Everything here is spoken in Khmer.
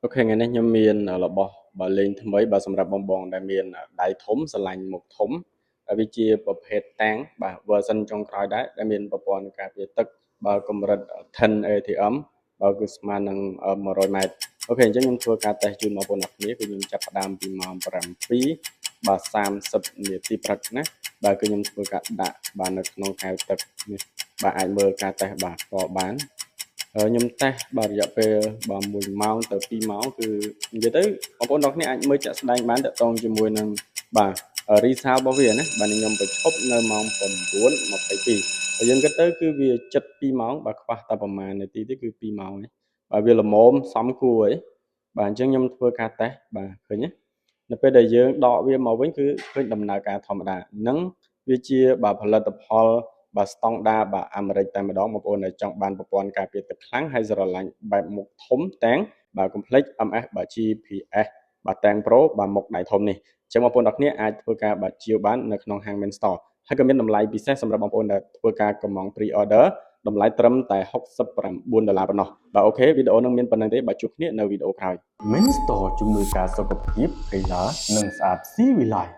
Ok ngày nayខ្ញុំមានរបស់បើលេងថ្មីបើសម្រាប់បងដែលមានដៃធំស្រឡាញ់មុខធំវាជាប្រភេទតាំងបាទ version ចុងក្រោយដែរដែលមានប្រព័ន្ធការពារទឹកបើកម្រិត 10 ATM បើគឺស្មើនឹង100ម៉ែត្រអូខេអញ្ចឹងខ្ញុំធ្វើការតេស្តជូនបងប្អូនអរគ្នាគឺខ្ញុំចាប់ផ្ដើមពីម៉ោង7បាទ30នាទីព្រឹកណាបាទគឺខ្ញុំធ្វើការដាក់បាទនៅក្នុងកែវទឹកនេះបាទអាចមើលការតេស្តបាទក៏បានខ្ញុំតេស្តបាទរយៈពេលបាទ1ម៉ោងទៅ2ម៉ោងគឺនិយាយទៅបងប្អូនទាំងគ្នាអាចមើលចាក់ស្ដែងបានតកតងជាមួយនឹងបាទresult របស់វាណាបាទខ្ញុំបញ្ឈប់នៅម៉ោង9:22ហើយយើងគិតទៅគឺវាចិត្ត2ម៉ោងបាទខ្វះតែប្រហែលនាទីទេគឺ2ម៉ោងនេះបាទវាល្មមសមគួរហើយបាទអញ្ចឹងខ្ញុំធ្វើការតេស្តបាទឃើញទេនៅពេលដែលយើងដកវាមកវិញគឺឃើញដំណើរការធម្មតានឹងវាជាបាទផលិតផលបាទស្តង់ដារបាទអាមេរិកតែម្ដងបងប្អូនដែលចង់បានប្រព័ន្ធការពារទឹកខ្លាំងហើយស្រឡាញ់បែបមុខធំទាំងបាទកុំភ្លេច MS បាទ GPS បាទទាំង Pro បាទមុខដៃធំនេះអញ្ចឹងបងប្អូនទាំងគ្នាអាចធ្វើការបាទជាវបាននៅក្នុងហាង Main Store ហើយក៏មានតម្លៃពិសេសសម្រាប់បងប្អូនដែលធ្វើការកម្មង់ Pre-order តម្លៃត្រឹមតែ$69ប៉ុណ្ណោះបាទអូខេវីដេអូនឹងមានប៉ុណ្្នឹងទេបាទជួបគ្នានៅវីដេអូក្រោយ Main Store ជំនួយការសុខភាពកីឡានិងស្អាតស៊ីវិល័យ